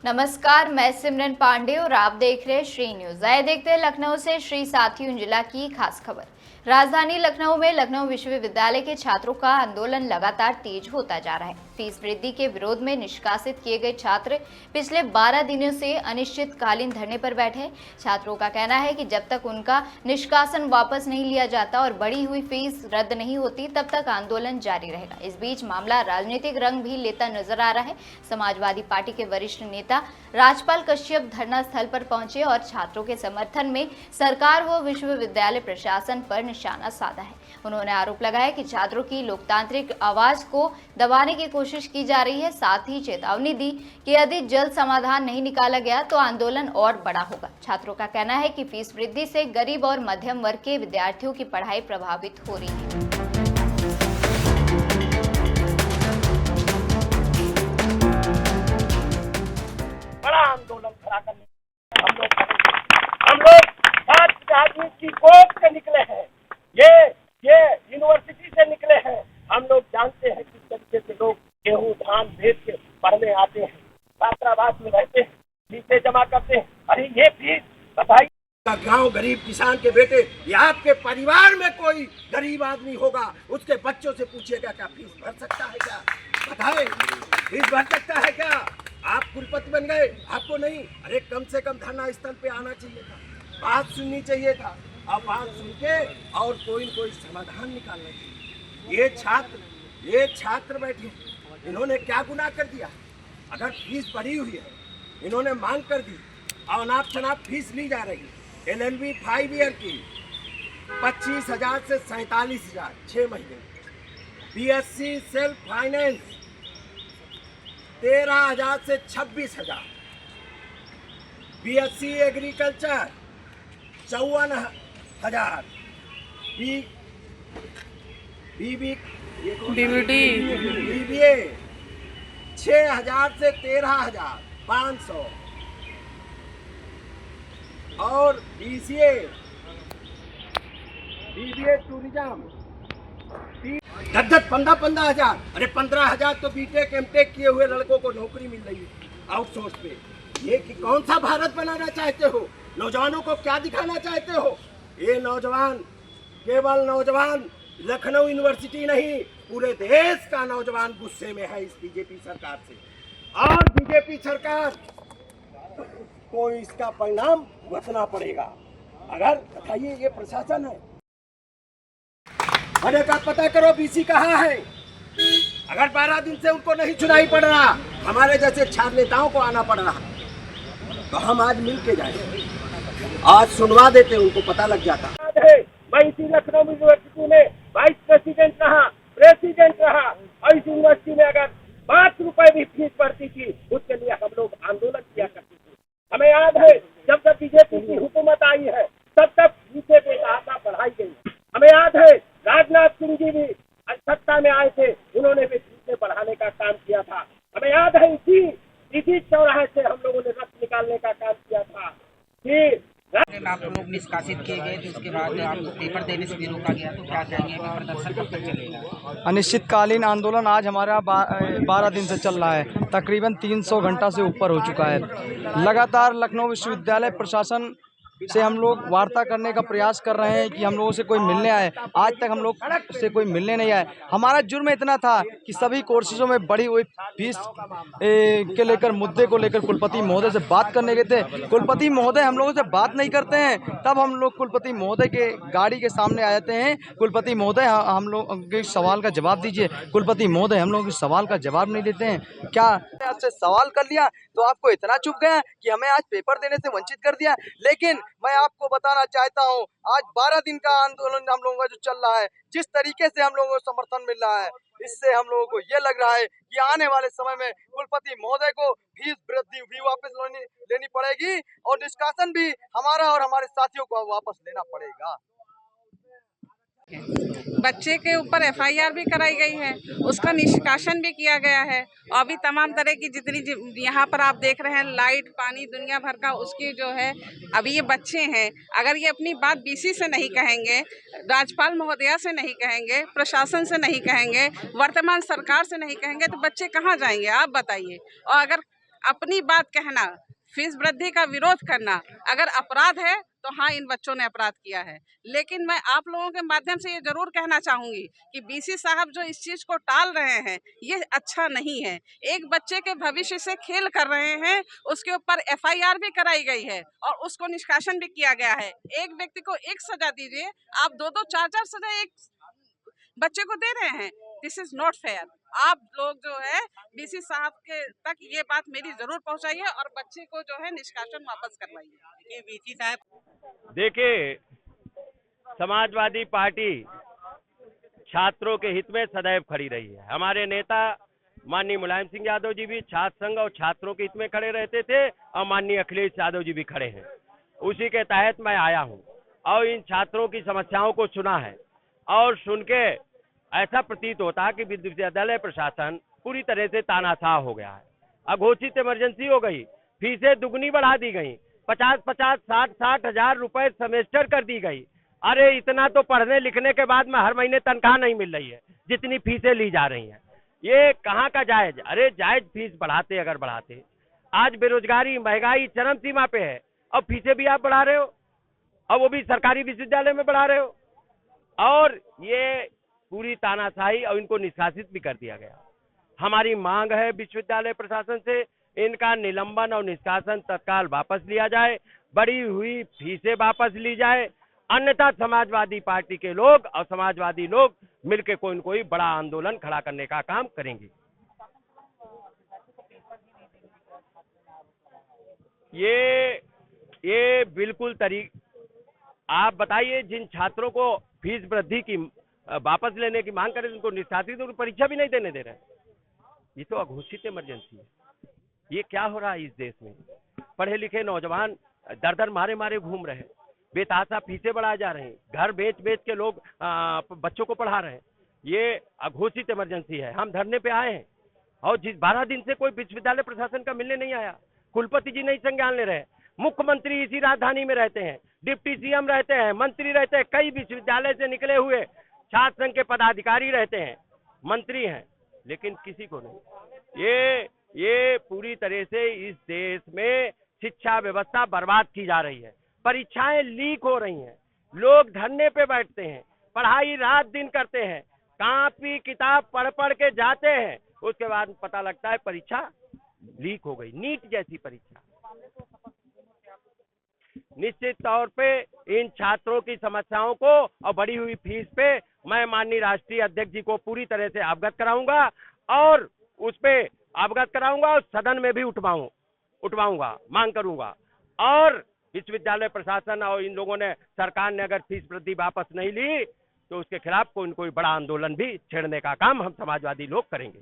नमस्कार, मैं सिमरन पांडे और आप देख रहे हैं श्री न्यूज। आइए देखते हैं लखनऊ से श्री साथियों जिला की खास खबर। राजधानी लखनऊ में लखनऊ विश्वविद्यालय के छात्रों का आंदोलन लगातार तेज होता जा रहा है। फीस वृद्धि के विरोध में निष्कासित किए गए छात्र पिछले 12 दिनों से अनिश्चितकालीन धरने पर बैठे हैं। छात्रों का कहना है कि जब तक उनका निष्कासन वापस नहीं लिया जाता और बढ़ी हुई फीस रद्द नहीं होती, तब तक आंदोलन जारी रहेगा। इस बीच मामला राजनीतिक रंग भी लेता नजर आ रहा है। समाजवादी पार्टी के वरिष्ठ नेता राजपाल कश्यप धरना स्थल पर पहुंचे और छात्रों के समर्थन में सरकार व विश्वविद्यालय प्रशासन पर निशाना साधा है। उन्होंने आरोप लगाया कि छात्रों की लोकतांत्रिक आवाज को दबाने की कोशिश की जा रही है। साथ ही चेतावनी दी कि यदि जल्द समाधान नहीं निकाला गया तो आंदोलन और बड़ा होगा। छात्रों का कहना है कि फीस वृद्धि से गरीब और मध्यम वर्ग के विद्यार्थियों की पढ़ाई प्रभावित हो रही है। बड़ा आंदोलन खड़ा करने हम लोग छात्र राजनीति की कोर्ट से निकले हैं, ये यूनिवर्सिटी से निकले हैं। हम लोग जानते हैं किस तरीके से लोग गेहूं धान भेज के पढ़ने आते हैं, छात्रावास में रहते हैं, फीसें जमा करते हैं। अरे ये फीस बताइए, गांव गरीब किसान के बेटे या आपके परिवार में कोई गरीब आदमी होगा, उसके बच्चों से पूछिएगा क्या फीस भर सकता है? क्या बताए, फीस भर सकता है क्या? आप कुलपति बन गए, आपको नहीं। अरे कम से कम धरना स्थल पे आना चाहिए था, बात सुननी चाहिए था। अब बात सुन के और कोई न कोई समाधान निकालना चाहिए। ये छात्र बैठे, इन्होंने क्या गुनाह कर दिया? अगर फीस बढ़ी हुई है, इन्होंने मांग कर दी, अनाप शनाप फीस ली जा रही है। LLB 5 ईयर की 25,000 से 47,000 6 महीने। BSc सेल्फ फाइनेंस 13,000 से 26,000। BSc agriculture 54,000। BBA 6,000 से 13,500 और BCA टूरिज्म 10-15,000। अरे 15,000 तो बीटेक एमटेक किए हुए लड़कों को नौकरी मिल रही है आउटसोर्स पे। ये कि कौन सा भारत बनाना चाहते हो? नौजवानों को क्या दिखाना चाहते हो? ये नौजवान केवल नौजवान लखनऊ यूनिवर्सिटी नहीं, पूरे देश का नौजवान गुस्से में है इस बीजेपी सरकार से। और बीजेपी सरकार को इसका परिणाम भुगतना पड़ेगा। अगर बताइए, ये प्रशासन है, अरे का पता करो BC कहाँ है। अगर 12 दिन से उनको नहीं सुनाई पड़ रहा, हमारे जैसे छात्र नेताओं को आना पड़ रहा, तो हम आज मिल के जाए, आज सुनवा देते, उनको पता लग जाता। मैं इसी लखनऊ यूनिवर्सिटी में वाइस प्रेसिडेंट रहा, प्रेसिडेंट रहा, और इस यूनिवर्सिटी में अगर 5 रुपए भी फीस पड़ती थी, उसके लिए हम लोग आंदोलन किया करते थे। हमें याद है जब तक बीजेपी की हुकूमत आई है, तब तक फीसें बेतहाशा बढ़ाई गई। हमें याद है राजनाथ सिंह जी भी सत्ता में आए थे, उन्होंने भी फीसें बढ़ाने का काम किया था। हमें याद है इसी चौराहे से हम लोगों ने रक्त निकालने का काम किया था कि आप लोग निष्कासित किए गए, तो उसके बाद आपको पेपर देने से भी रोका गया, तो क्या कहेंगे? प्रदर्शन कब तक चलेगा? अनिश्चितकालीन आंदोलन आज हमारा 12 दिन से चल रहा है। तकरीबन 300 घंटा से ऊपर हो चुका है। लगातार लखनऊ विश्वविद्यालय प्रशासन से हम लोग वार्ता करने का प्रयास कर रहे हैं कि हम लोगों से कोई मिलने आए। आज तक हम लोग से कोई मिलने नहीं आए। हमारा जुर्म इतना था कि सभी कोर्सेजों में बढ़ी हुई फीस के लेकर मुद्दे को लेकर कुलपति महोदय से बात करने गए थे। कुलपति महोदय हम लोगों से बात नहीं करते हैं। तब हम लोग कुलपति महोदय के गाड़ी के सामने आ जाते हैं, कुलपति महोदय हम लोग के सवाल का जवाब दीजिए। कुलपति महोदय हम लोगों के सवाल का जवाब नहीं देते हैं। क्या आपसे सवाल कर लिया तो आपको इतना चुप गया कि हमें आज पेपर देने से वंचित कर दिया? लेकिन मैं आपको बताना चाहता हूं, आज 12 दिन का आंदोलन हम लोगों का जो चल रहा है, जिस तरीके से हम लोगों को समर्थन मिल रहा है, इससे हम लोगों को ये लग रहा है कि आने वाले समय में कुलपति महोदय को फीस वृद्धि भी वापस लेनी पड़ेगी और निष्कासन भी हमारा और हमारे साथियों को वापस लेना पड़ेगा। बच्चे के ऊपर FIR भी कराई गई है, उसका निष्कासन भी किया गया है। और अभी तमाम तरह की जितनी यहाँ पर आप देख रहे हैं लाइट पानी दुनिया भर का उसकी जो है, अभी ये बच्चे हैं, अगर ये अपनी बात BC से नहीं कहेंगे, राज्यपाल महोदया से नहीं कहेंगे, प्रशासन से नहीं कहेंगे, वर्तमान सरकार से नहीं कहेंगे, तो बच्चे कहाँ जाएंगे आप बताइए। और अगर अपनी बात कहना, फीस वृद्धि का विरोध करना अगर अपराध है तो हाँ, इन बच्चों ने अपराध किया है। लेकिन मैं आप लोगों के माध्यम से ये जरूर कहना चाहूंगी कि बीसी साहब जो इस चीज को टाल रहे हैं ये अच्छा नहीं है। एक बच्चे के भविष्य से खेल कर रहे हैं, उसके ऊपर एफआईआर भी कराई गई है और उसको निष्कासन भी किया गया है। एक व्यक्ति को एक सजा दीजिए, आप दो दो चार चार सजा एक बच्चे को दे रहे हैं। This is not fair. आप लोग जो है बीसी साहब के तक ये बात मेरी जरूर पहुंचाइए और बच्चे को जो है निष्कासन वापस करवाइए। ये बीसी साहब देखिए, समाजवादी पार्टी छात्रों के हित में सदैव खड़ी रही है। हमारे नेता माननीय मुलायम सिंह यादव जी भी छात्र संघ और छात्रों के हित में खड़े रहते थे और माननीय अखिलेश यादव जी भी खड़े हैं। उसी के तहत मैं आया हूं और इन छात्रों की समस्याओं को सुना है और सुन के ऐसा प्रतीत होता है कि विश्वविद्यालय प्रशासन पूरी तरह से तानाशाह हो गया है। अघोषित इमरजेंसी हो गई, फीसें दुगनी बढ़ा दी गई, 50-50, 60-60 हजार रुपए सेमेस्टर कर दी गई। अरे इतना तो पढ़ने लिखने के बाद में हर महीने तनख्वाह नहीं मिल रही है जितनी फीसें ली जा रही हैं। ये कहाँ का जायज? अरे जायज फीस बढ़ाते अगर बढ़ाते। आज बेरोजगारी महंगाई चरम सीमा पे है और फीसें भी आप बढ़ा रहे हो और वो भी सरकारी विश्वविद्यालय में बढ़ा रहे हो। और ये पूरी तानाशाही और इनको निष्कासित भी कर दिया गया। हमारी मांग है विश्वविद्यालय प्रशासन से इनका निलंबन और निष्कासन तत्काल वापस लिया जाए, बढ़ी हुई फीसें वापस ली जाए, अन्यथा समाजवादी पार्टी के लोग और समाजवादी लोग मिलकर कोई न कोई बड़ा आंदोलन खड़ा करने का काम करेंगे। ये बिल्कुल आप बताइए, जिन छात्रों को फीस वृद्धि की वापस लेने की मांग करें उनको निष्कासित और परीक्षा भी नहीं देने दे रहे हैं। ये तो अघोषित इमरजेंसी है। ये क्या हो रहा है इस देश में? पढ़े लिखे नौजवान दर दर मारे मारे घूम रहे हैं, बेतहाशा फीसें बढ़ाए जा रहे हैं, घर बेच बेच के लोग बच्चों को पढ़ा रहे हैं। ये अघोषित इमरजेंसी है। हम धरने पे आए हैं और जिस 12 दिन से कोई विश्वविद्यालय प्रशासन का मिलने नहीं आया, कुलपति जी नहीं संज्ञान ले रहे, मुख्यमंत्री इसी राजधानी में रहते हैं, डिप्टी सीएम रहते हैं, मंत्री रहते हैं, कई विश्वविद्यालय से निकले हुए छात्र संघ के पदाधिकारी रहते हैं, मंत्री हैं, लेकिन किसी को नहीं। ये पूरी तरह से इस देश में शिक्षा व्यवस्था बर्बाद की जा रही है। परीक्षाएं लीक हो रही हैं, लोग धरने पे बैठते हैं, पढ़ाई रात दिन करते हैं, कॉपी किताब पढ़ पढ़ के जाते हैं, उसके बाद पता लगता है परीक्षा लीक हो गई, नीट जैसी परीक्षा। निश्चित तौर पे इन छात्रों की समस्याओं को और बढ़ी हुई फीस पे मैं माननीय राष्ट्रीय अध्यक्ष जी को पूरी तरह से अवगत कराऊंगा और उस पे अवगत कराऊंगा और सदन में भी उठवाऊंगा, मांग करूंगा। और विश्वविद्यालय प्रशासन और इन लोगों ने, सरकार ने अगर फीस वृद्धि वापस नहीं ली तो उसके खिलाफ कोई बड़ा आंदोलन भी छेड़ने का काम हम समाजवादी लोग करेंगे।